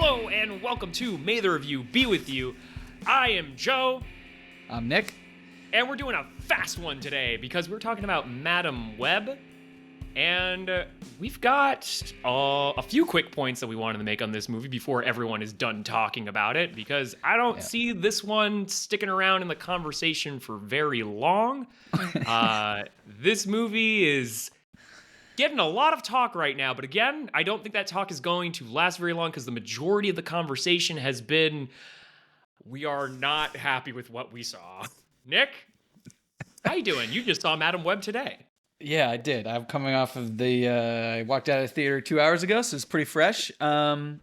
Hello and welcome to May the Review Be With You. I am Joe. I'm Nick. And we're doing a fast one today because we're talking about Madam Web. And we've got a few quick points that we wanted to make on this movie before everyone is done talking about it, because I don't see this one sticking around in the conversation for very long. This movie is getting a lot of talk right now, but again, I don't think that talk is going to last very long because the majority of the conversation has been, we are not happy with what we saw. Nick, how you doing? You just saw Madam Web today. Yeah, I did. I'm coming off of I walked out of the theater 2 hours ago, so it's pretty fresh. The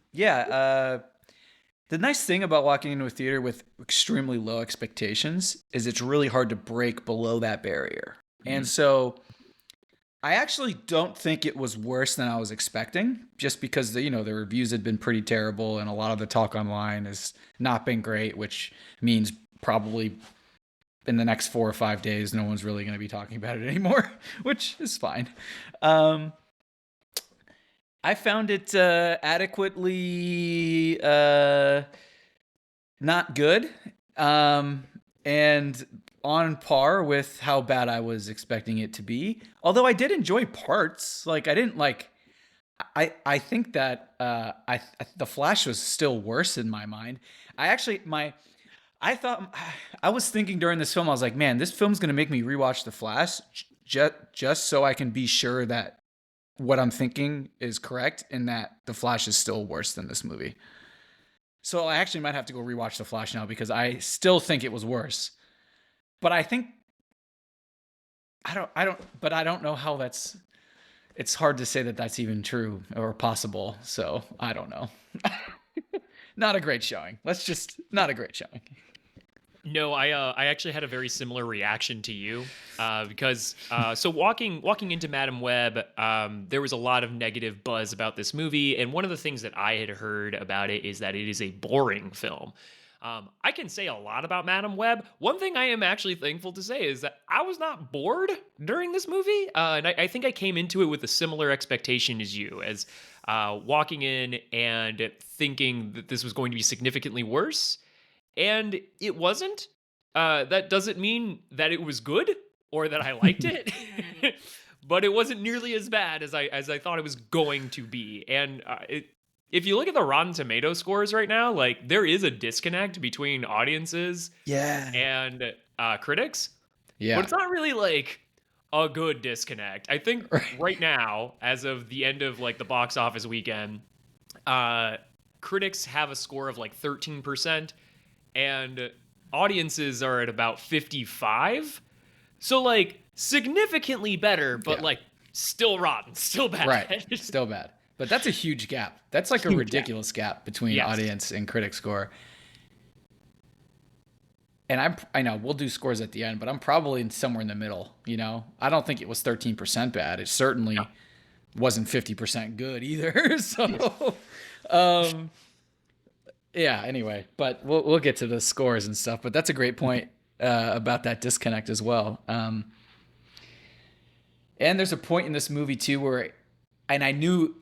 nice thing about walking into a theater with extremely low expectations is it's really hard to break below that barrier. And so I actually don't think it was worse than I was expecting, just because the reviews had been pretty terrible and a lot of the talk online has not been great, which means probably in the next 4 or 5 days, no one's really going to be talking about it anymore, which is fine. I found it adequately not good, and on par with how bad I was expecting it to be. Although I did enjoy parts. I think that the Flash was still worse in my mind. I was thinking during this film, I was like, man, this film's going to make me rewatch The Flash just so I can be sure that what I'm thinking is correct and that The Flash is still worse than this movie. So I actually might have to go rewatch The Flash now because I still think it was worse. But I don't know how it's hard to say that that's even true or possible. So I don't know. Not a great showing. Not a great showing. No, I actually had a very similar reaction to you because so walking into Madam Web, there was a lot of negative buzz about this movie, and one of the things that I had heard about it is that it is a boring film. I can say a lot about Madam Web. One thing I am actually thankful to say is that I was not bored during this movie, and I think I came into it with a similar expectation as you, as walking in and thinking that this was going to be significantly worse. And it wasn't. That doesn't mean that it was good or that I liked it, but it wasn't nearly as bad as I thought it was going to be. And if you look at the Rotten Tomato scores right now, there is a disconnect between audiences and critics. Yeah, but it's not really a good disconnect. I think right now, as of the end of the box office weekend, critics have a score of 13%. And audiences are at about 55. So significantly better, but still rotten, still bad. Right, still bad. But that's a huge gap. That's a ridiculous gap between audience and critic score. And I know we'll do scores at the end, but I'm probably somewhere in the middle, I don't think it was 13% bad. It certainly wasn't 50% good either. So yeah, anyway, but we'll get to the scores and stuff. But that's a great point about that disconnect as well. And there's a point in this movie too where, and I knew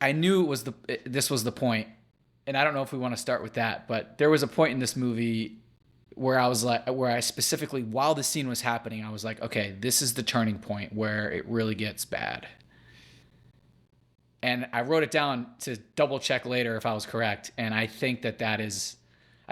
this was the point, and I don't know if we want to start with that, but there was a point in this movie where I specifically, while the scene was happening, I was like, okay, this is the turning point where it really gets bad. And I wrote it down to double check later if I was correct. And I think I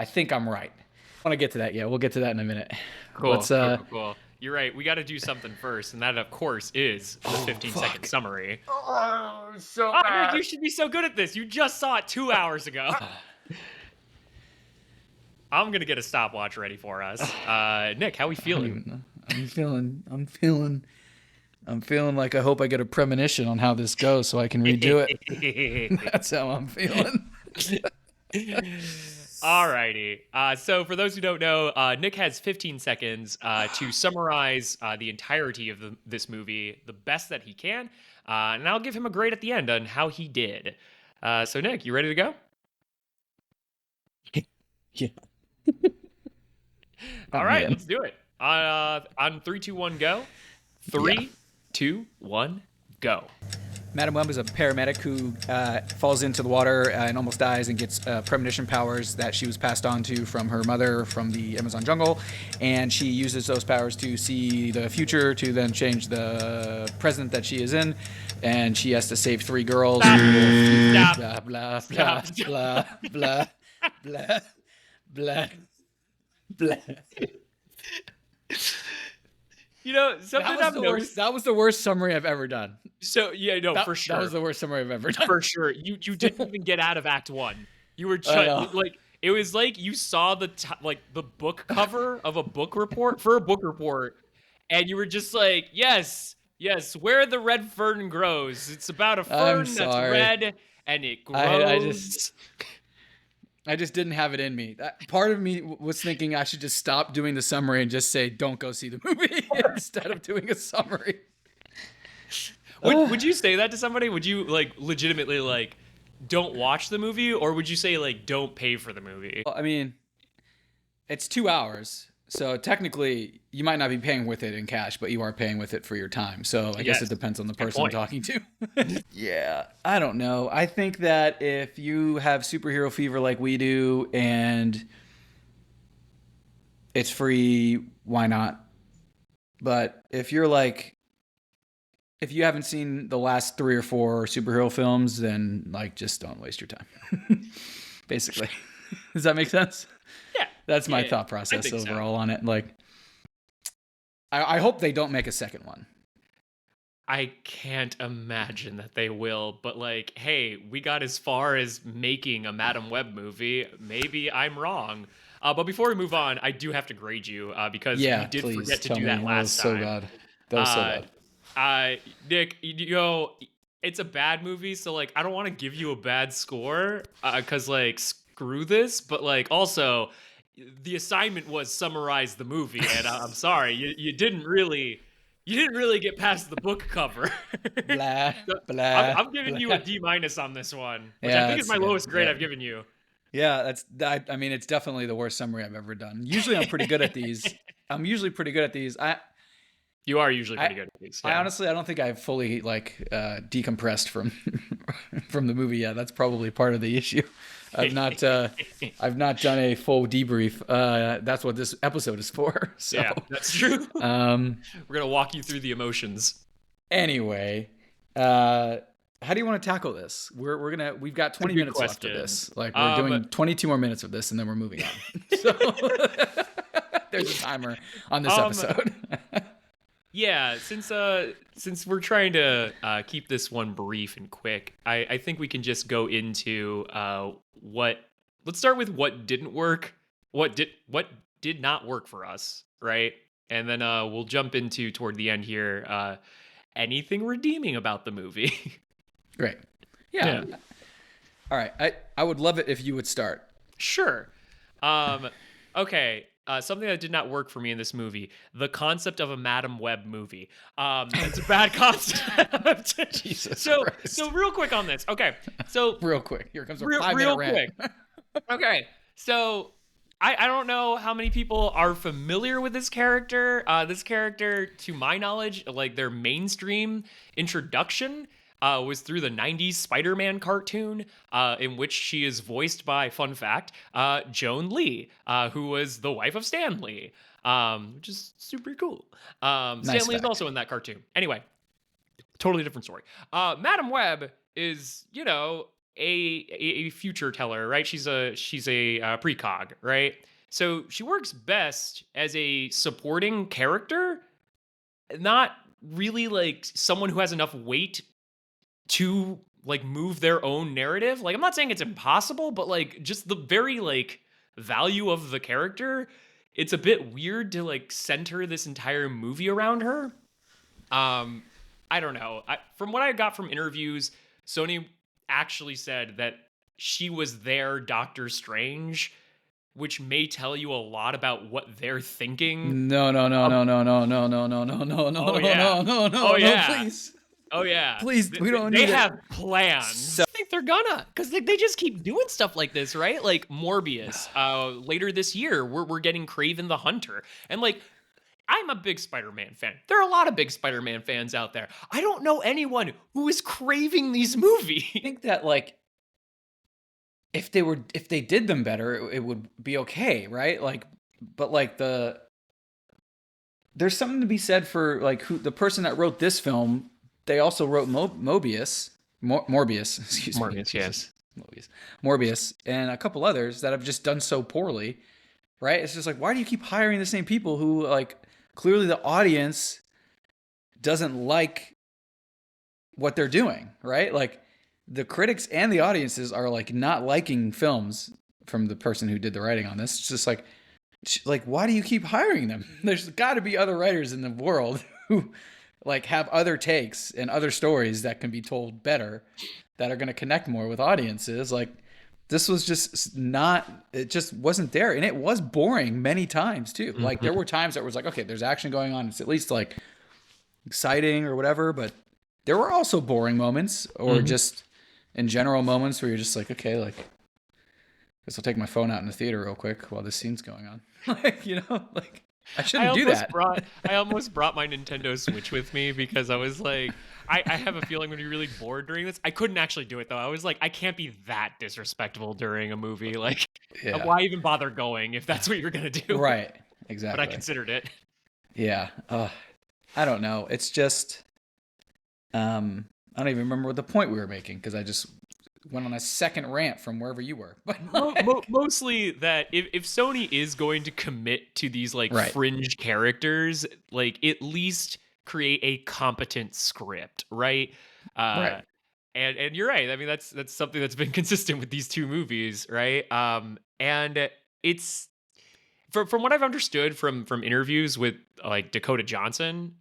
think I'm right. I want to get to that. Yeah, we'll get to that in a minute. Cool. Cool. You're right. We got to do something first. And that, of course, is the 15-second summary. Oh, so bad. Nick, you should be so good at this. You just saw it 2 hours ago. I'm going to get a stopwatch ready for us. Nick, how are we feeling? I'm feeling like I hope I get a premonition on how this goes so I can redo it. That's how I'm feeling. Alrighty. So for those who don't know, Nick has 15 seconds to summarize the entirety of this movie the best that he can. And I'll give him a grade at the end on how he did. So Nick, you ready to go? Yeah. All right, let's do it. On 3, 2, 1, go. 3, 2, 1, go. Madam Web is a paramedic who falls into the water and almost dies and gets premonition powers that she was passed on to from her mother from the Amazon jungle. And she uses those powers to see the future to then change the present that she is in. And she has to save 3 girls. Stop. Blah, blah, Stop. blah, blah, blah, blah, blah. You know, something I've noticed. That was the worst summary I've ever done. So yeah, no, for sure. That was the worst summary I've ever done. For sure. You didn't even get out of Act 1. You were just like, it was like you saw the book cover of a book report for a book report, and you were just like, yes, where the red fern grows. It's about a fern that's red and it grows. I just didn't have it in me. Part of me was thinking I should just stop doing the summary and just say, don't go see the movie instead of doing a summary. Would you say that to somebody? Would you like legitimately like don't watch the movie, or would you say like don't pay for the movie? Well, I mean, it's 2 hours, so technically you might not be paying with it in cash, but you are paying with it for your time. So I guess it depends on the person I'm talking to. Yeah, I don't know. I think that if you have superhero fever like we do and it's free, why not? But if you're like, if you haven't seen the last 3 or 4 superhero films, then like just don't waste your time. Basically. Does that make sense? Yeah. That's my thought process overall on it. Like, I hope they don't make a second one. I can't imagine that they will, but like, hey, we got as far as making a Madam Web movie. Maybe I'm wrong. But before we move on, I do have to grade you because you did forget to do that last time. That was so bad. Nick, you know, it's a bad movie, so like, I don't want to give you a bad score because like, screw this. But like, also, the assignment was summarize the movie, and I'm sorry, you didn't really get past the book cover. Blah, so blah. I'm giving you a D- on this one, which I think is my lowest grade I've given you. Yeah, I mean, it's definitely the worst summary I've ever done. Usually, I'm pretty good at these. You are usually pretty good at these. Yeah. I don't think I've fully like decompressed from the movie yet. That's probably part of the issue. I've not done a full debrief. That's what this episode is for. So. Yeah, that's true. We're gonna walk you through the emotions. Anyway, how do you want to tackle this? We've got 20 minutes left of this. Like we're doing 22 more minutes of this, and then we're moving on. So there's a timer on this episode. Yeah, since we're trying to keep this one brief and quick, I think we can just go into let's start with what didn't work, what did not work for us, right? And then we'll jump into toward the end here anything redeeming about the movie. Great. Yeah. All right. I would love it if you would start. Sure. Okay. Something that did not work for me in this movie: the concept of a Madam Web movie. It's a bad concept. Jesus Christ. So real quick on this. Okay, so real quick. Here comes a 5-minute rant. Okay, so I don't know how many people are familiar with this character. This character, to my knowledge, like their mainstream introduction was through the 90s Spider-Man cartoon, in which she is voiced by, fun fact, Joan Lee, who was the wife of Stan Lee, which is super cool. Stan Lee is also in that cartoon. Anyway, totally different story. Madam Web is, you know, a future teller, right? She's a precog, right? So she works best as a supporting character, not really like someone who has enough weight to like move their own narrative. Like, I'm not saying it's impossible, but like just the very like value of the character, it's a bit weird to like center this entire movie around her. I don't know. From what I got from interviews, Sony actually said that she was their Doctor Strange, which may tell you a lot about what they're thinking. No, please. Oh yeah, please. We don't need it. They have plans. I think they're gonna, because they just keep doing stuff like this, right? Like Morbius. Later this year, we're getting Kraven the Hunter, and like I'm a big Spider-Man fan. There are a lot of big Spider-Man fans out there. I don't know anyone who is craving these movies. I think that like if they did them better, it would be okay, right? Like, but like there's something to be said for like who the person that wrote this film. They also wrote Morbius, excuse me, Morbius, yes. Morbius, and a couple others that have just done so poorly, right? It's just like, why do you keep hiring the same people who like clearly the audience doesn't like what they're doing, right? Like the critics and the audiences are like not liking films from the person who did the writing on this. It's just like why do you keep hiring them? There's got to be other writers in the world who like have other takes and other stories that can be told better that are going to connect more with audiences. Like this was just not, it just wasn't there. And it was boring many times too. Like there were times that was like, okay, there's action going on. It's at least like exciting or whatever, but there were also boring moments or just in general moments where you're just like, okay, like guess I'll take my phone out in the theater real quick while this scene's going on. Like, you know, like I shouldn't do that. I almost brought my Nintendo Switch with me because I was like, I have a feeling I'm going to be really bored during this. I couldn't actually do it though. I was like, I can't be that disrespectful during a movie. Like, why even bother going if that's what you're going to do? Right. Exactly. But I considered it. Yeah. I don't know. It's just, I don't even remember what the point we were making because I just went on a second rant from wherever you were. But like, mostly that if Sony is going to commit to these like fringe characters, like at least create a competent script, right? Right. And you're right. I mean, that's something that's been consistent with these two movies, right? And it's from what I've understood from interviews with like Dakota Johnson,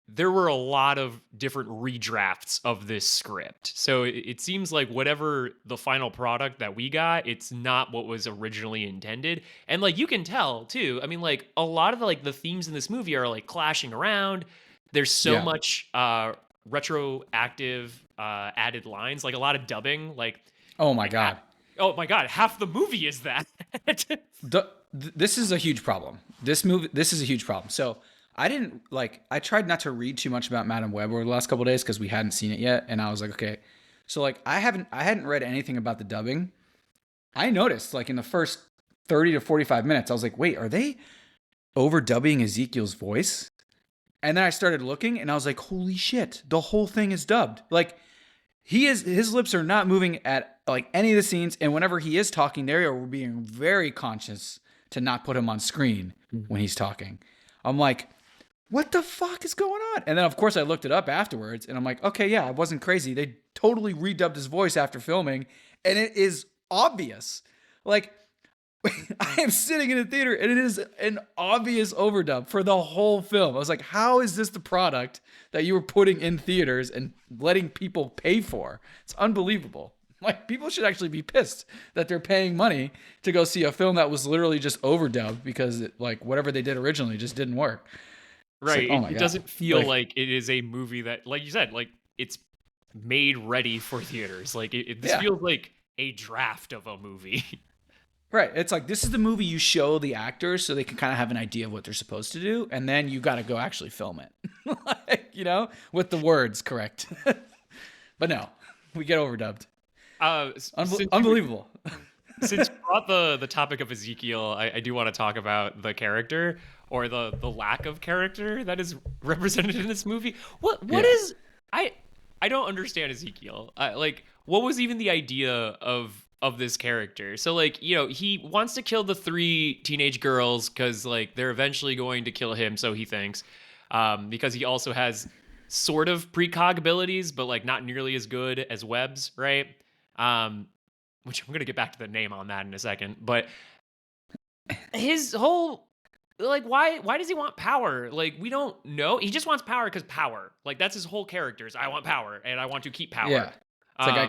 there were a lot of different redrafts of this script. So it seems like whatever the final product that we got, it's not what was originally intended. And like you can tell too. I mean, like a lot of the themes in this movie are like clashing around. There's so much retroactive added lines, like a lot of dubbing. Like, oh my god. Oh my god, half the movie is that. This is a huge problem. This is a huge problem. So I tried not to read too much about Madam Web over the last couple of days because we hadn't seen it yet. And I was like, okay. So like I hadn't read anything about the dubbing. I noticed like in the first 30 to 45 minutes, I was like, wait, are they overdubbing Ezekiel's voice? And then I started looking and I was like, holy shit, the whole thing is dubbed. Like his lips are not moving at like any of the scenes. And whenever he is talking, we're being very conscious to not put him on screen when he's talking. I'm like, what the fuck is going on? And then, of course, I looked it up afterwards, and I'm like, okay, yeah, I wasn't crazy. They totally redubbed his voice after filming, and it is obvious. Like, I am sitting in a theater, and it is an obvious overdub for the whole film. I was like, how is this the product that you were putting in theaters and letting people pay for? It's unbelievable. Like, people should actually be pissed that they're paying money to go see a film that was literally just overdubbed because whatever they did originally just didn't work. Right. Like, it doesn't feel like it is a movie that, like you said, like it's made ready for theaters. Like this feels like a draft of a movie. Right. It's like, this is the movie you show the actors so they can kind of have an idea of what they're supposed to do. And then you got to go actually film it, like, you know, with the words correct. But no, we get overdubbed. Unbelievable. Since you brought the topic of Ezekiel, I do want to talk about the character or the lack of character that is represented in this movie. What is I don't understand Ezekiel. Like, what was even the idea of this character? So like, you know, he wants to kill the 3 teenage girls because like they're eventually going to kill him, so he thinks, because he also has sort of precog abilities, but like not nearly as good as Webb's, right? Which I'm gonna get back to the name on that in a second, but his whole like why does he want power? Like, we don't know. He just wants power because power. Like, that's his whole character is I want power and I want to keep power. Yeah. It's like I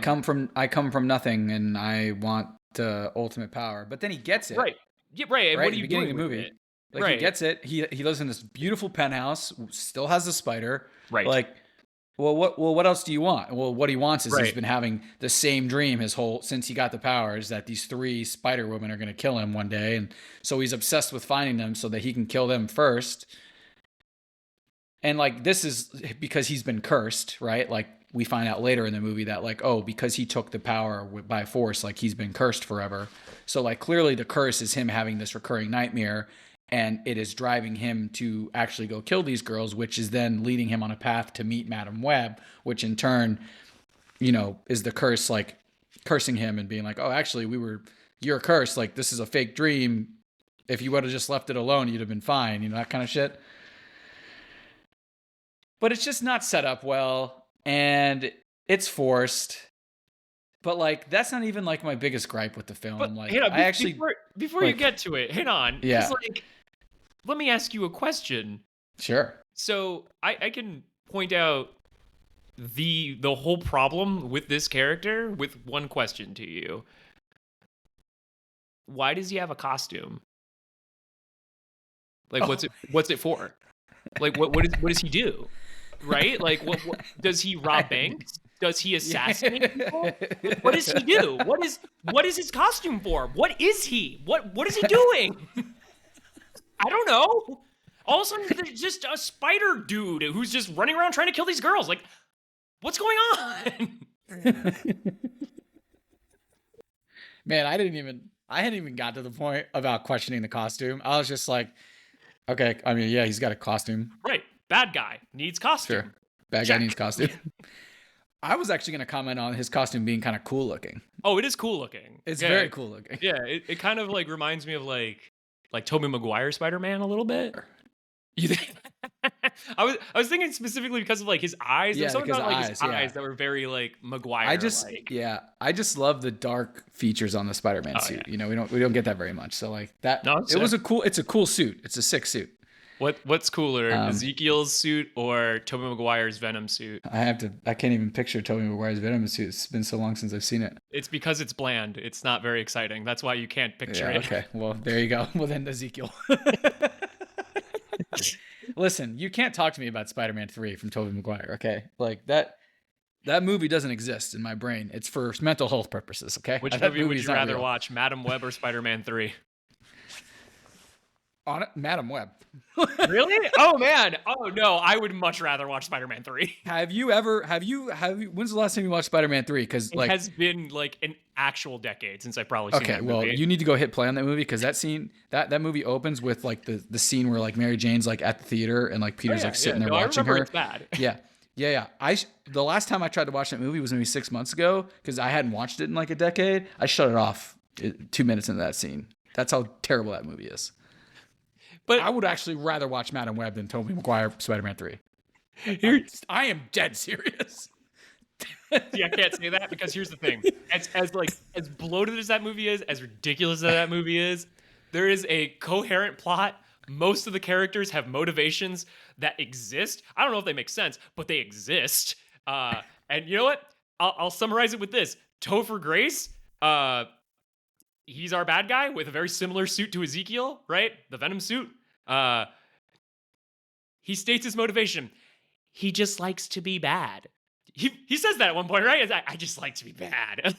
come from nothing and I want ultimate power. But then he gets it. Right. Yeah, right. And right what are you beginning doing of the movie? It? Like right. he gets it. He lives in this beautiful penthouse, still has the spider. Right. Like What else do you want? Well, what he wants is he's Right. been having the same dream since he got the powers, that these three spider women are going to kill him one day, and so he's obsessed with finding them so that he can kill them first. And like, this is because he's been cursed, right? Like, we find out later in the movie that, like, oh, because he took the power by force, like, he's been cursed forever. So like, clearly the curse is him having this recurring nightmare, and it is driving him to actually go kill these girls, which is then leading him on a path to meet Madam Web, which in turn, is the curse, like, cursing him and being like, oh, actually, you're cursed. Like, this is a fake dream. If you would have just left it alone, you'd have been fine. That kind of shit. But it's just not set up well, and it's forced. But like, that's not even like my biggest gripe with the film. But Like, hang on, I actually before like, you get to it, hang on. 'Cause, yeah, like, let me ask you a question. sure. So I can point out the whole problem with this character with one question to you. Why does he have a costume? Like, Oh. what's it for? Like, what does he do? Right? Like, what does he rob banks? Does he assassinate people? Like, what does he do? What is his costume for? What is he? What is he doing? I don't know. All of a sudden, there's just a spider dude who's just running around trying to kill these girls. Like, what's going on? Man, I hadn't even got to the point about questioning the costume. I was just like, okay, I mean, yeah, he's got a costume. Right. Bad guy needs costume. Sure. Bad guy needs costume. I was actually going to comment on his costume being kind of cool looking. Oh, it is cool looking. It's very cool looking. Yeah, it kind of like reminds me of like Tobey Maguire Spider-Man a little bit. You think? I was thinking specifically because of like his eyes. Yeah, There's something about like his yeah. eyes that were very like Maguire. I just love the dark features on the Spider-Man suit. Yeah. We don't get that very much. So like that, No, it's a cool suit. It's a sick suit. What's cooler, Ezekiel's suit or Tobey Maguire's Venom suit? I can't even picture Tobey Maguire's Venom suit. It's been so long since I've seen it. It's because it's bland. It's not very exciting. That's why you can't picture it. Okay. Well, there you go. Well, then Ezekiel. Listen, you can't talk to me about Spider-Man 3 from Tobey Maguire, okay? Like, that movie doesn't exist in my brain. It's for mental health purposes, okay? Which movie would you rather watch, Madam Web or Spider-Man 3? On it, Madam Web. Really? Oh man. Oh no, I would much rather watch Spider-Man 3. Have you when's the last time you watched Spider-Man 3? Because it has been like an actual decade since I've probably seen that movie. Well, you need to go hit play on that movie, because that scene, that movie opens with like the scene where like Mary Jane's like at the theater and like Peter's sitting there watching her. It's bad. Yeah. The last time I tried to watch that movie was maybe 6 months ago, because I hadn't watched it in like a decade. I shut it off 2 minutes into that scene. That's how terrible that movie is. But I would actually rather watch Madam Web than Tobey Maguire Spider-Man 3. I am dead serious. See, I can't say that because here's the thing. As bloated as that movie is, as ridiculous as that movie is, there is a coherent plot. Most of the characters have motivations that exist. I don't know if they make sense, but they exist. And you know what? I'll summarize it with this. Topher Grace, he's our bad guy with a very similar suit to Ezekiel, right? The Venom suit. He states his motivation. He just likes to be bad. He says that at one point, right? I just like to be bad.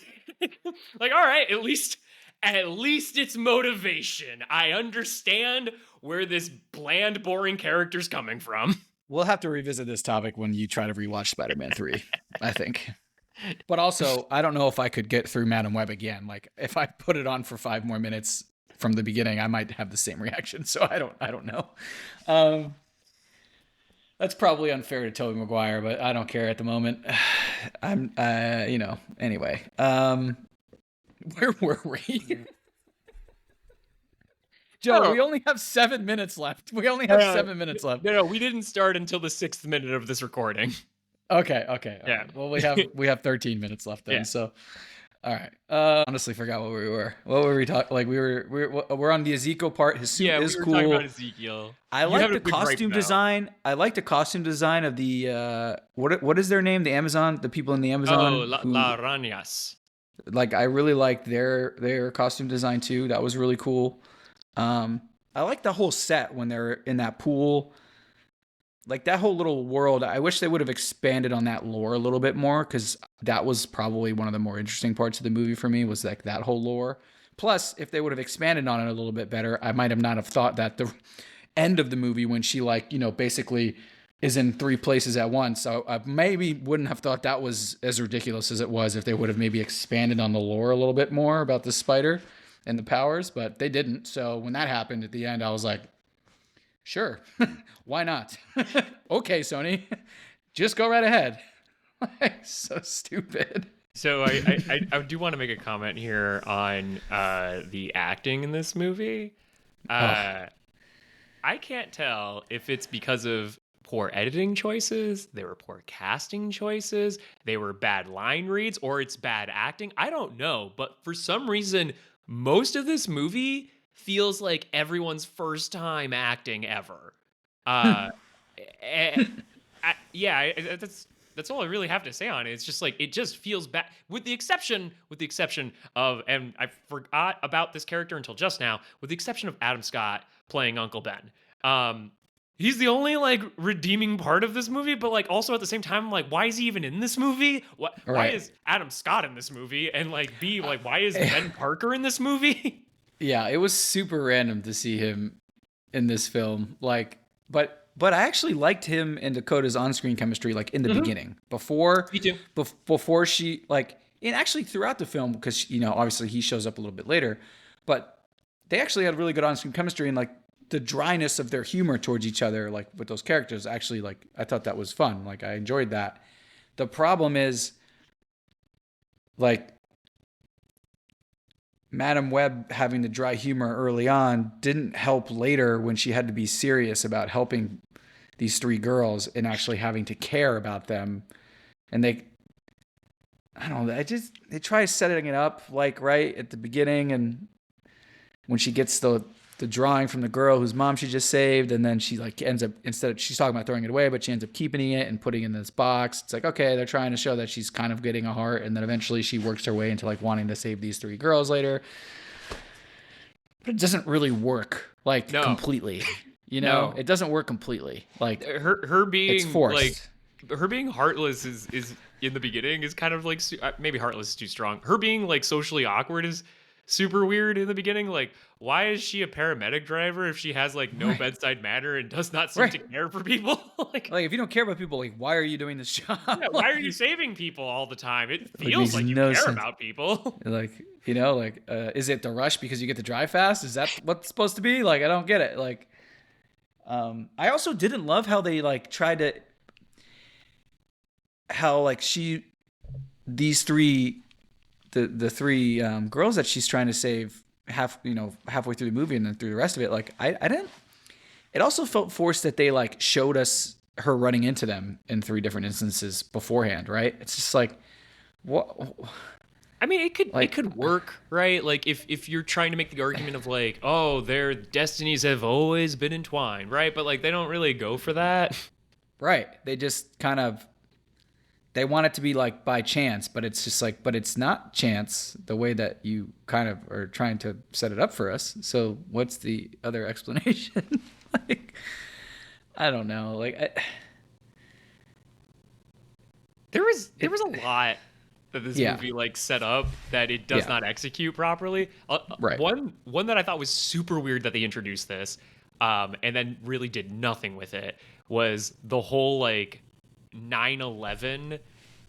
Like, all right, at least it's motivation. I understand where this bland, boring character's coming from. We'll have to revisit this topic when you try to rewatch Spider-Man 3, I think. But also, I don't know if I could get through Madam Web again. Like, if I put it on for 5 more minutes from the beginning, I might have the same reaction. So I don't know. That's probably unfair to Tobey Maguire, but I don't care at the moment. I'm, anyway. Where were we? Joe, we only have 7 minutes left. No, we didn't start until the 6th minute of this recording. Okay. Yeah. Right. Well, we have 13 minutes left then. Yeah. So, all right. Honestly, forgot what we were. What were we talking? Like we're on the Ezekiel part. His suit is cool. Talking about Ezekiel. I like the costume design. I like the costume design of the what is their name? The people in the Amazon. Oh, La Arañas. Like, I really liked their costume design too. That was really cool. I like the whole set when they're in that pool. like that whole little world, I wish they would have expanded on that lore a little bit more, because that was probably one of the more interesting parts of the movie for me, was like that whole lore. Plus, if they would have expanded on it a little bit better, I might have not have thought that the end of the movie, when she like, basically is in three places at once. So I maybe wouldn't have thought that was as ridiculous as it was if they would have maybe expanded on the lore a little bit more about the spider and the powers, but they didn't. So when that happened at the end, I was like, sure, why not? Okay, Sony, just go right ahead. So stupid. So I do want to make a comment here on the acting in this movie. I can't tell if it's because of poor editing choices, they were poor casting choices, they were bad line reads, or it's bad acting. I don't know, but for some reason, most of this movie feels like everyone's first time acting ever. That's all I really have to say on it. It's just like, it just feels bad, with the exception of, and I forgot about this character until just now, with the exception of Adam Scott playing Uncle Ben. He's the only like redeeming part of this movie, but like also at the same time, I'm like, why is he even in this movie? Why is Adam Scott in this movie? And like why is Ben Parker in this movie? Yeah, it was super random to see him in this film. Like, but I actually liked him and Dakota's on-screen chemistry, like in the beginning, before Me too. Before she like, and actually throughout the film, because obviously he shows up a little bit later, but they actually had really good on-screen chemistry, and like the dryness of their humor towards each other, like with those characters, actually, like I thought that was fun. Like I enjoyed that. The problem is, like, Madam Web having the dry humor early on didn't help later when she had to be serious about helping these three girls and actually having to care about them. And I don't know, they try setting it up like right at the beginning, and when she gets the drawing from the girl whose mom she just saved, and then she like ends up, instead of, she's talking about throwing it away, but she ends up keeping it and putting it in this box. It's like, okay, they're trying to show that she's kind of getting a heart, and then eventually she works her way into like wanting to save these three girls later. But it doesn't really work like completely. It doesn't work completely. Like her being, it's forced. Like her being heartless is in the beginning is kind of like, maybe heartless is too strong. Her being like socially awkward is super weird in the beginning. Like, why is she a paramedic driver if she has like no bedside manner and does not seem to care for people? like if you don't care about people, like, why are you doing this job? Yeah, why are you saving people all the time? It feels like you care about people. Like, is it the rush because you get to drive fast? Is that what's it's supposed to be? Like, I don't get it. Like, I also didn't love how they like tried to, how like these three, the three girls that she's trying to save halfway through the movie and then through the rest of it, like I didn't. It also felt forced that they like showed us her running into them in three different instances beforehand, right? It's just like, what? I mean, it could work, right? Like if you're trying to make the argument of like, oh, their destinies have always been entwined, right? But like they don't really go for that, right? They just kind of. They want it to be like by chance, but it's just like, but it's not chance the way that you kind of are trying to set it up for us. So what's the other explanation? Like, I don't know. Like, there was a lot that this movie like set up that it does not execute properly. Right. One that I thought was super weird that they introduced this, and then really did nothing with it, was the whole like 9/11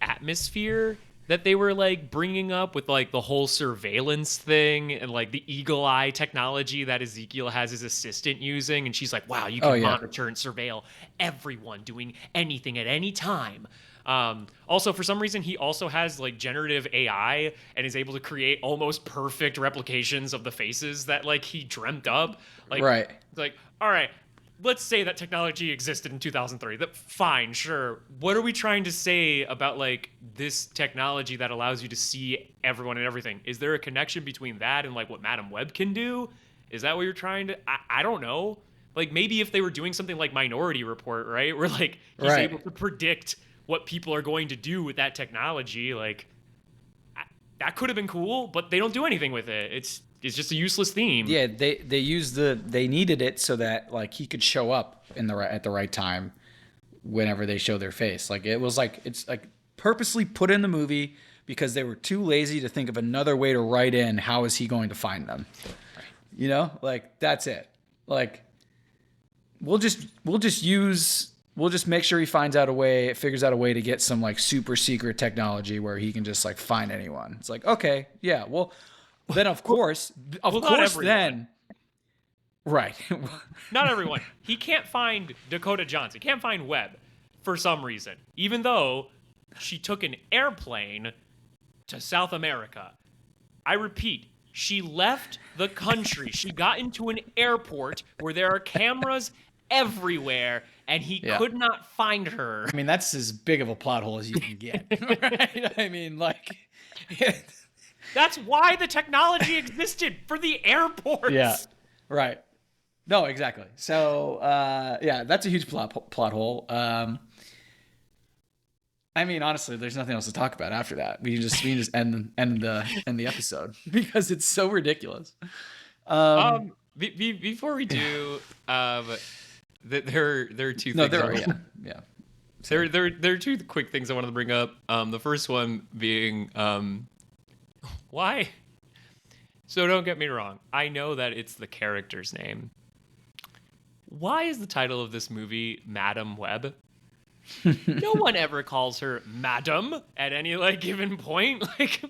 atmosphere that they were like bringing up with like the whole surveillance thing and like the eagle eye technology that Ezekiel has his assistant using, and she's like, wow, you can monitor and surveil everyone doing anything at any time. Also, for some reason, he also has like generative AI and is able to create almost perfect replications of the faces that like he dreamt up. Like, it's like, all right, let's say that technology existed in 2003. Fine, sure. What are we trying to say about like this technology that allows you to see everyone and everything? Is there a connection between that and like what Madam Web can do? Is that what you're trying to? I don't know. Like maybe if they were doing something like Minority Report, right, where like he's able to predict what people are going to do with that technology, like that could have been cool, but they don't do anything with it. It's just a useless theme. Yeah, they used they needed it so that like he could show up at the right time. whenever they show their face. Like it was like it's like purposely put in the movie because they were too lazy to think of another way to write in how is he going to find them. You know, like that's it. Like we'll just make sure he figures out a way to get some like super secret technology where he can just like find anyone. It's like, okay, yeah, well then of course then right. Not everyone. He can't find Dakota Johnson. He can't find Webb for some reason, even though she took an airplane to South America. I repeat, she left the country. She got into an airport where there are cameras everywhere, and he could not find her. I mean, that's as big of a plot hole as you can get. Right? I mean, like... That's why the technology existed, for the airports. Yeah, right. No, exactly. So, that's a huge plot hole. I mean, honestly, there's nothing else to talk about after that. We can just end the episode because it's so ridiculous. Before we do, there are two things. No, there are. Yeah. There are two quick things I wanted to bring up. The first one being, why? So don't get me wrong. I know that it's the character's name. Why is the title of this movie Madam Web? No one ever calls her Madam at any given point. Like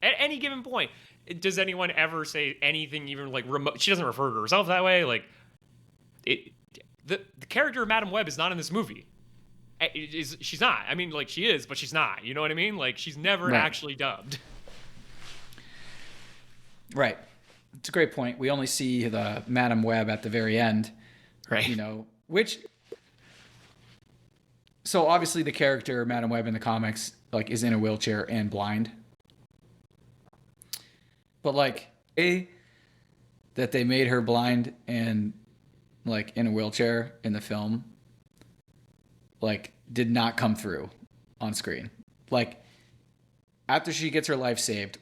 at any given point, does anyone ever say anything even remote? She doesn't refer to herself that way. Like the character of Madam Web is not in this movie. She's not. I mean, she is, but she's not. You know what I mean? Like she's never actually dubbed. Right. It's a great point. We only see the Madam Web at the very end. Right. You know, which... So obviously the character Madam Web in the comics is in a wheelchair and blind. But that they made her blind and in a wheelchair in the film did not come through on screen. After she gets her life saved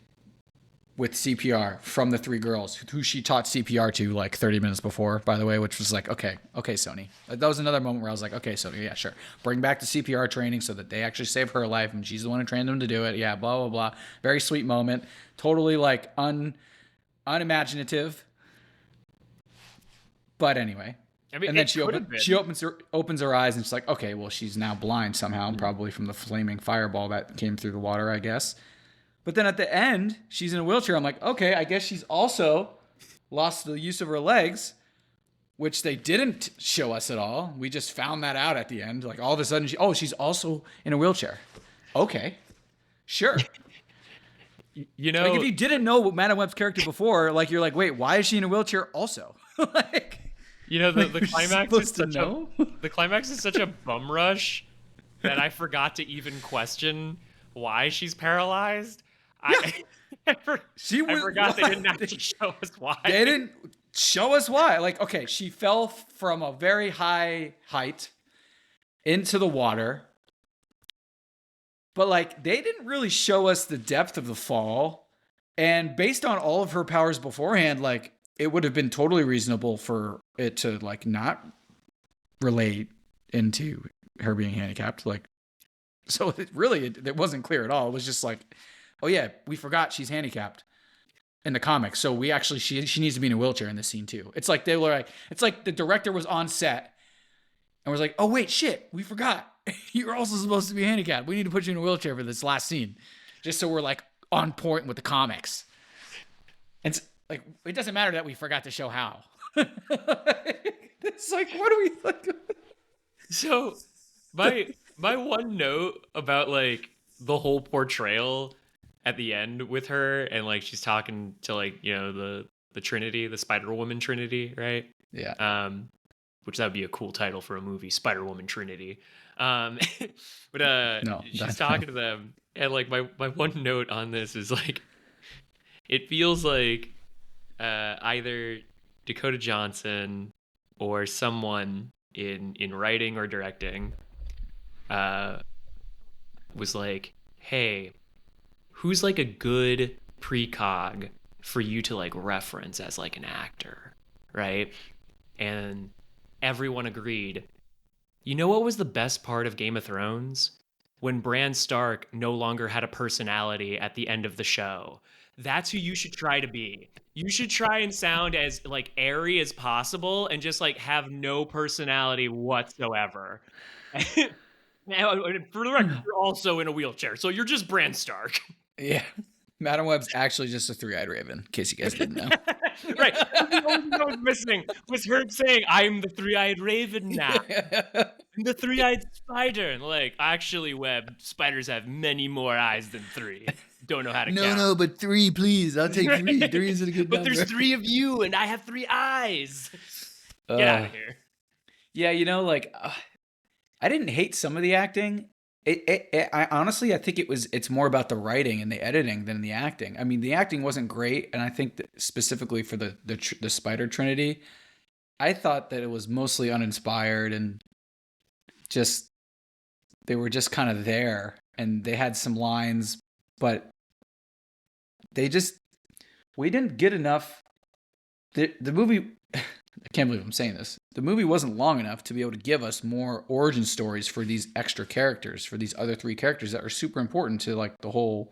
with CPR from the three girls who she taught CPR to 30 minutes before, by the way, which was okay, Sony. That was another moment where I was like, okay, Sony, yeah, sure. Bring back the CPR training so that they actually save her life and she's the one who trained them to do it. Yeah, blah, blah, blah. Very sweet moment. Totally unimaginative. But anyway. I mean, and then she opens her eyes and she's like, okay, well, she's now blind somehow, probably from the flaming fireball that came through the water, I guess. But then at the end, she's in a wheelchair. I'm like, okay, I guess she's also lost the use of her legs, which they didn't show us at all. We just found that out at the end. All of a sudden, she's also in a wheelchair. Okay, sure. You know, if you didn't know Madam Web's character before, you're like, wait, why is she in a wheelchair also? You know, the climax is the climax is such a bum rush that I forgot to even question why she's paralyzed. Yeah. I forgot they didn't actually show us why. They didn't show us why. Okay, she fell from a very high height into the water. But they didn't really show us the depth of the fall. And based on all of her powers beforehand, it would have been totally reasonable for it to not relate into her being handicapped. So it wasn't clear at all. It was just oh yeah, we forgot she's handicapped in the comics. So we actually, she needs to be in a wheelchair in this scene too. It's they were it's the director was on set and was like, oh wait, shit, we forgot. You're also supposed to be handicapped. We need to put you in a wheelchair for this last scene. Just so we're on point with the comics. And it's it doesn't matter that we forgot to show how. It's what do we So my one note about the whole portrayal at the end with her and she's talking to the Trinity, the Spider-Woman Trinity, right? Yeah. Which that would be a cool title for a movie, Spider-Woman Trinity. But no, she's talking to them and my one note on this is it feels either Dakota Johnson or someone in writing or directing was hey, who's a good precog for you to reference as an actor, right? And everyone agreed You know what was the best part of Game of Thrones? When Bran Stark no longer had a personality at the end of the show. That's who you should try to be. You should try and sound as like airy as possible and just like have no personality whatsoever. Now, for the record, you're also in a wheelchair, so you're just Bran Stark. Yeah. Madam Web's actually just a three-eyed raven, in case you guys didn't know. Right. The only thing I was missing was her saying, I'm the three-eyed raven now. I'm the three-eyed spider. And like, actually, Webb, spiders have many more eyes than three. Don't know how to count. No, but three, please. I'll take three. Three is a good but number. There's three of you, and I have three eyes. Get out of here. Yeah, like, I didn't hate some of the acting. I honestly, I think it's more about the writing and the editing than the acting. I mean, the acting wasn't great, and I think that specifically for the Spider Trinity, I thought that it was mostly uninspired and just they were just kind of there, and they had some lines, but we didn't get enough. The movie. I can't believe I'm saying this. The movie wasn't long enough to be able to give us more origin stories for these extra characters, for these other three characters that are super important to like the whole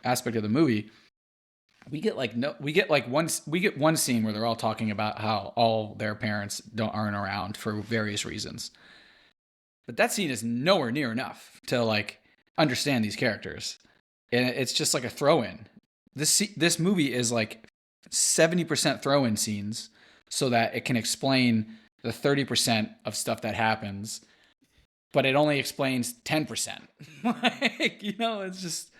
aspect of the movie. We get one scene where they're all talking about how all their parents aren't around for various reasons. But that scene is nowhere near enough to like understand these characters. And it's just like a throw-in. This movie is like 70% throw-in scenes, so that it can explain the 30% of stuff that happens, but it only explains 10%. Like, it's just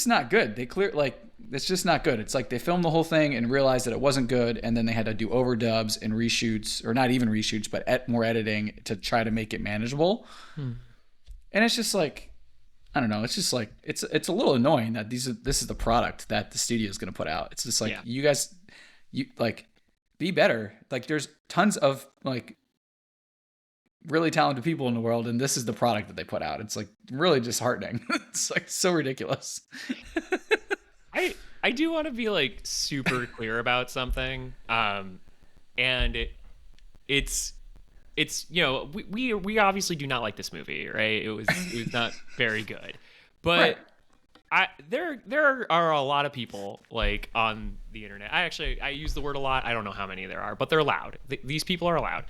not good. It's just not good. It's like they filmed the whole thing and realized that it wasn't good, and then they had to do overdubs and reshoots, or not even reshoots, but more editing to try to make it manageable. And it's just like, I don't know. It's just like it's a little annoying that this is the product that the studio is going to put out. It's just like you guys, like be better. Like there's tons of like really talented people in the world, and this is the product that they put out. It's like really disheartening. It's like so ridiculous. I do want to be like super clear about something, and it's we obviously do not like this movie, right? It was not very good, but right. There are a lot of people like on the internet. I use the word a lot. I don't know how many there are, but they're loud. These people are allowed,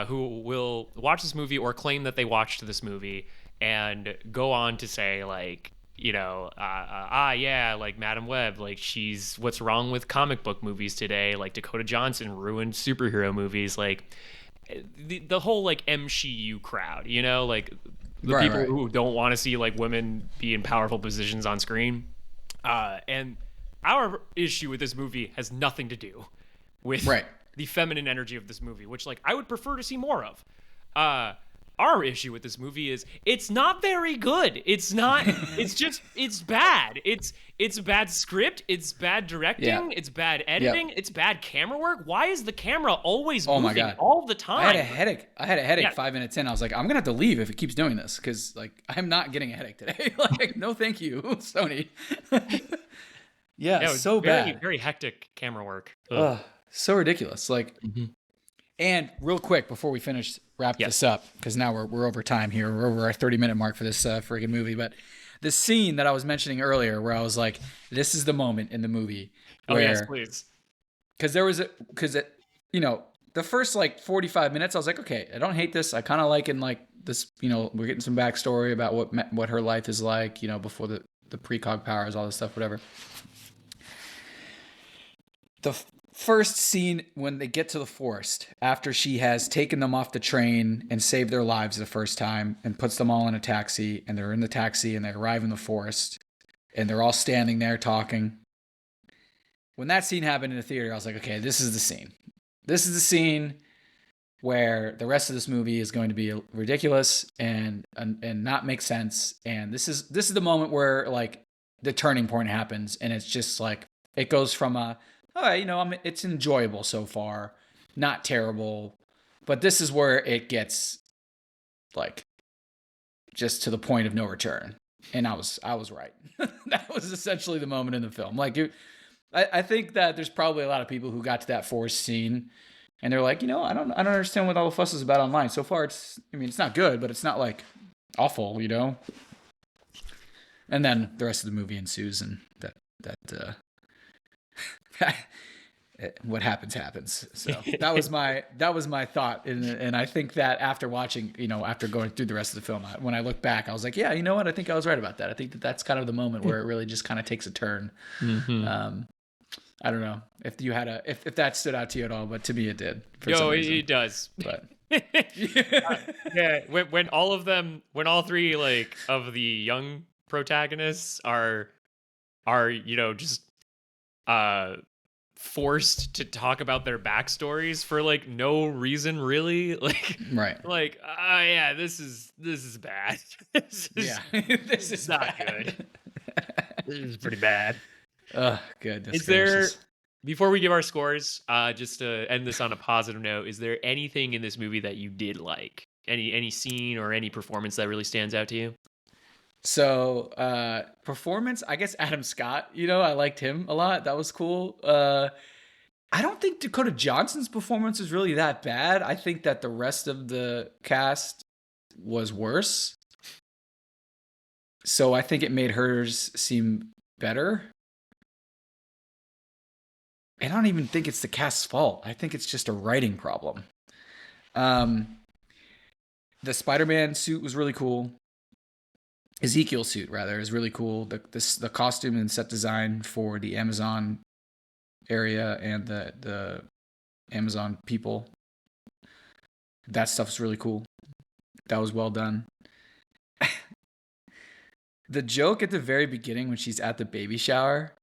who will watch this movie or claim that they watched this movie and go on to say like, like Madam Web, like she's what's wrong with comic book movies today? Like Dakota Johnson ruined superhero movies, like. The whole like MCU crowd, like the people who don't want to see like women be in powerful positions on screen. And our issue with this movie has nothing to do with the feminine energy of this movie, which like I would prefer to see more of. Our issue with this movie is it's not very good. It's not. It's bad. It's bad script. It's bad directing. Yeah. It's bad editing. It's bad camera work. Why is the camera always moving all the time? I had a headache 5 minutes in. I was like, I'm gonna have to leave if it keeps doing this because like I'm not getting a headache today. Like, no, thank you, Sony. It was so very, bad. Very hectic camera work. So ridiculous. Like. Mm-hmm. And real quick, before we wrap this up, because now we're over time here. We're over our 30-minute mark for this friggin' movie. But the scene that I was mentioning earlier where I was like, this is the moment in the movie. Where, yes, please. Because the first like 45 minutes, I was like, okay, I don't hate this. I kind of like in like this, we're getting some backstory about what her life is like, before the precog powers, all this stuff, whatever. The first scene when they get to the forest after she has taken them off the train and saved their lives the first time and puts them all in a taxi, and they're in the taxi and they arrive in the forest and they're all standing there talking. When that scene happened in the theater, I was like, okay, this is the scene. This is the scene where the rest of this movie is going to be ridiculous and not make sense. And this is the moment where like the turning point happens, and it's just like it goes from it's enjoyable so far, not terrible, but this is where it gets like just to the point of no return. And I was right. That was essentially the moment in the film. Like I think that there's probably a lot of people who got to that forest scene And they're like, I don't understand what all the fuss is about online. So far, it's not good, but it's not like awful, And then the rest of the movie ensues, and that what happens. So that was my thought, and I think that after watching, after going through the rest of the film, when I look back, I was like, yeah, you know what? I think I was right about that. I think that's kind of the moment where it really just kind of takes a turn. Mm-hmm. I don't know if you had if that stood out to you at all, but to me it did. It does. But yeah, when all three like of the young protagonists are just forced to talk about their backstories for like no reason really, right, yeah, this is bad. This is not good. This is pretty bad. Oh, goodness. Is there, before we give our scores, just to end this on a positive note, is there anything in this movie that you did like? Any scene or any performance that really stands out to you? So, performance, I guess Adam Scott, I liked him a lot. That was cool. I don't think Dakota Johnson's performance is really that bad. I think that the rest of the cast was worse. So I think it made hers seem better. And I don't even think it's the cast's fault. I think it's just a writing problem. The Spider-Man suit was really cool. Ezekiel suit, rather, is really cool. The costume and set design for the Amazon area and the Amazon people, that stuff is really cool. That was well done. The joke at the very beginning when she's at the baby shower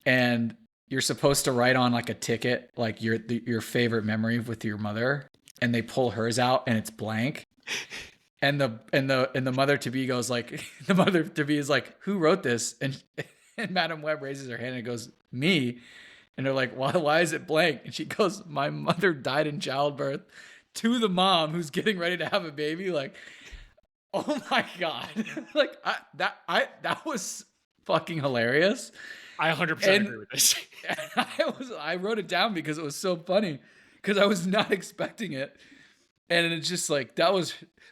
and you're supposed to write on like a ticket, like your favorite memory with your mother, and they pull hers out and it's blank. And the mother to be goes like, the mother to be is like, who wrote this? And Madam Web raises her hand and goes, me. And they're like, why is it blank? And she goes, my mother died in childbirth, to the mom who's getting ready to have a baby. Like, oh my God. Like that was fucking hilarious. I 100% agree with this. I wrote it down because it was so funny, because I was not expecting it. And it's just like,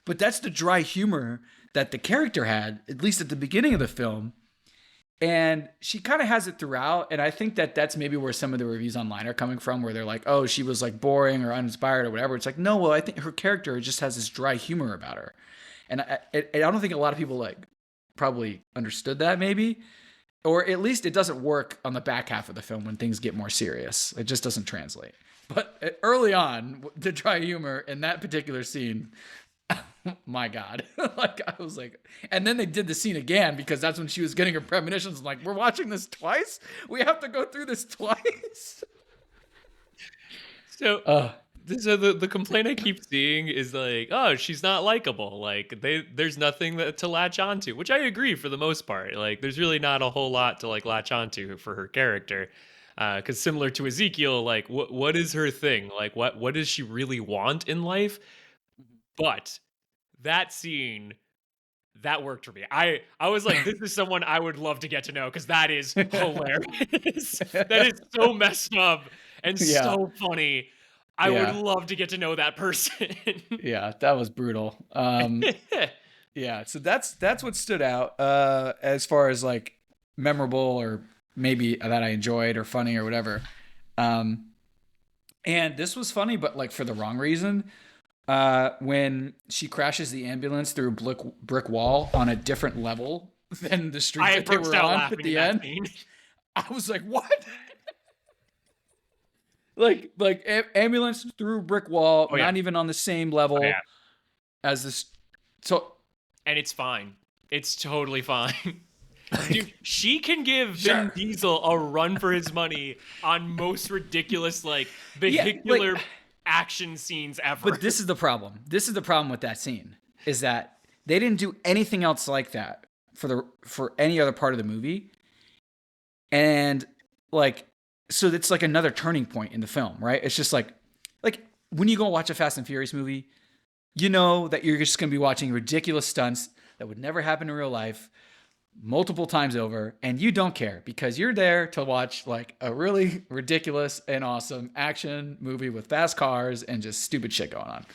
but that's the dry humor that the character had, at least at the beginning of the film. And she kind of has it throughout. And I think that that's maybe where some of the reviews online are coming from, where they're like, oh, she was like boring or uninspired or whatever. It's like, no, well, I think her character just has this dry humor about her. And I don't think a lot of people like probably understood that, maybe. Or at least it doesn't work on the back half of the film when things get more serious. It just doesn't translate. But early on, the dry humor in that particular scene, my God. Like, I was like, and then they did the scene again because that's when she was getting her premonitions. I'm like, we're watching this twice? We have to go through this twice? So the complaint I keep seeing is like, oh, she's not likable. Like there's nothing to latch onto, which I agree for the most part. Like there's really not a whole lot to like latch onto for her character. Because similar to Ezekiel, like what is her thing? Like what does she really want in life? But that scene, that worked for me. I was like, this is someone I would love to get to know, because that is hilarious. That is so messed up and so funny. I would love to get to know that person. Yeah, that was brutal. Yeah, so that's what stood out as far as like memorable, or maybe that I enjoyed or funny or whatever. And this was funny, but like for the wrong reason. When she crashes the ambulance through a brick wall on a different level than the street that they were on at the end, I was like, what? like ambulance through brick wall, not even on the same level as this. So, and it's fine. It's totally fine. Dude, she can give Vin Diesel a run for his money on most ridiculous like vehicular action scenes ever. But this is the problem. This is the problem with that scene, is that they didn't do anything else like that for any other part of the movie. And like, so it's like another turning point in the film, right? It's just like when you go watch a Fast and Furious movie, you know that you're just going to be watching ridiculous stunts that would never happen in real life, multiple times over, and you don't care because you're there to watch like a really ridiculous and awesome action movie with fast cars and just stupid shit going on.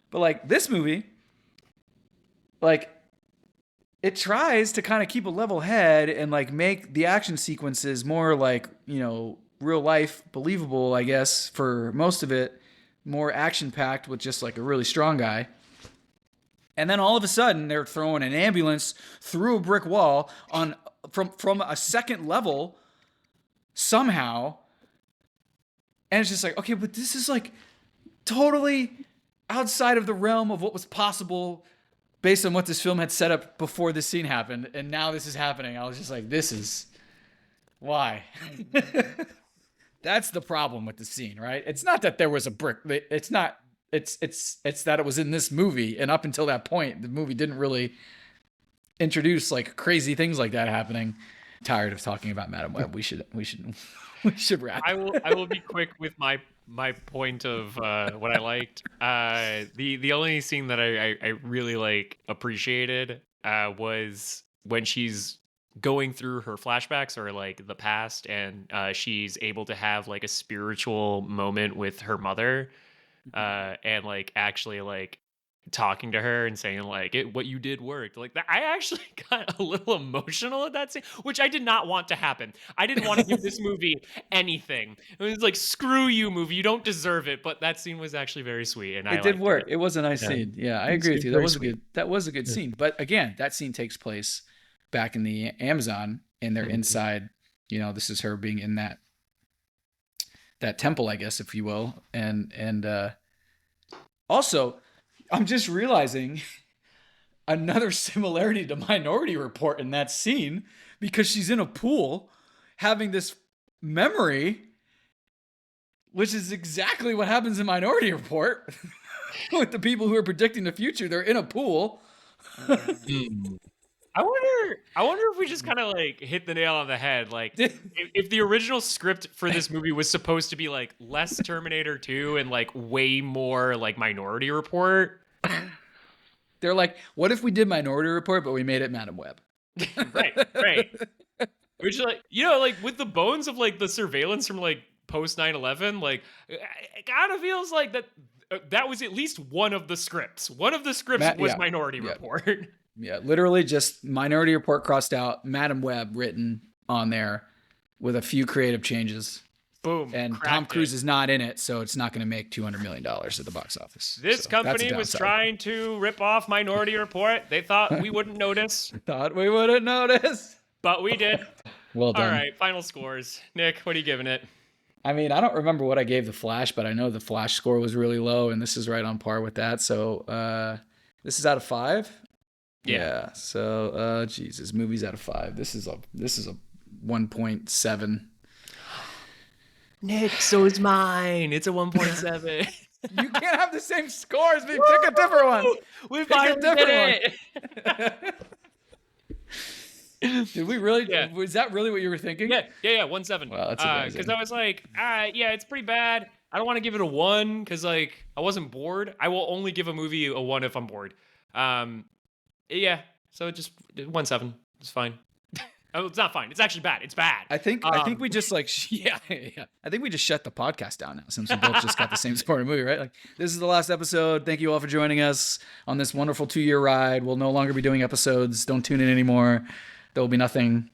But like this movie, like it tries to kind of keep a level head and like make the action sequences more like, you know, real life, believable, I guess, for most of it, more action packed with just like a really strong guy. And then all of a sudden they're throwing an ambulance through a brick wall on from a second level somehow. And it's just like, okay, but this is like totally outside of the realm of what was possible based on what this film had set up before this scene happened. And now this is happening. I was just like, this is why. That's the problem with the scene, right? It's not that there was a brick. It's not. It's that it was in this movie, and up until that point, the movie didn't really introduce like crazy things like that happening. Tired of talking about Madam Web. We should wrap. I will be quick with my point of what I liked. The only scene that I really like appreciated was when she's going through her flashbacks or like the past, and she's able to have like a spiritual moment with her mother. And like actually like talking to her and saying like what you did worked like that. I actually got a little emotional at that scene, which I did not want to happen. I didn't want to give this movie anything. It was like, screw you, movie, you don't deserve it. But that scene was actually very sweet, and it did work. It was a nice scene. Yeah, I agree with you. That was a good scene. But again, that scene takes place back in the Amazon, and they're inside. You know, this is her being in that temple, I guess, if you will. And also, I'm just realizing another similarity to Minority Report in that scene, because she's in a pool having this memory, which is exactly what happens in Minority Report with the people who are predicting the future. They're in a pool. I wonder if we just kind of like hit the nail on the head. Like, if the original script for this movie was supposed to be like less Terminator 2 and like way more like Minority Report, they're like, what if we did Minority Report but we made it Madam Web? right. Which, like, you know, like with the bones of like the surveillance from like post 9/11, like it kind of feels like that was at least one of the scripts. One of the scripts was Minority Report. Yeah, literally just Minority Report crossed out, Madam Web written on there with a few creative changes. Boom. And Tom Cruise is not in it, so it's not going to make $200 million at the box office. This company was trying to rip off Minority Report. They thought we wouldn't notice. But we did. Well done. All right, final scores. Nick, what are you giving it? I mean, I don't remember what I gave The Flash, but I know The Flash score was really low, and this is right on par with that. So this is out of 5. Yeah. So, Jesus, movies out of 5. This is a 1.7. Nick, so is mine. It's a 1.7. You can't have the same score as me. Pick a different one. We finally did it. Did we really? Yeah. Was that really what you were thinking? Yeah. 1.7. Wow, that's amazing. Because I was like, yeah, it's pretty bad. I don't want to give it a 1 because like I wasn't bored. I will only give a movie a 1 if I'm bored. Yeah. So just 1.7. It's fine. Oh, it's not fine. It's actually bad. It's bad. I think we just like I think we just shut the podcast down now since we both just got the same score in the movie, right? Like, this is the last episode. Thank you all for joining us on this wonderful 2-year ride. We'll no longer be doing episodes. Don't tune in anymore. There will be nothing.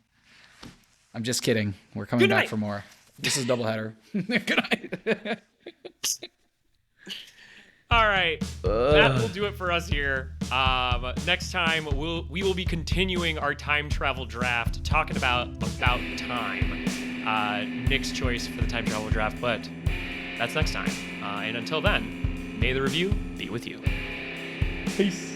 I'm just kidding. We're coming back for more. This is a doubleheader. Good night. All right, that will do it for us here. Next time, we will be continuing our time travel draft, talking about time. Nick's choice for the time travel draft, but that's next time. And until then, may the review be with you. Peace.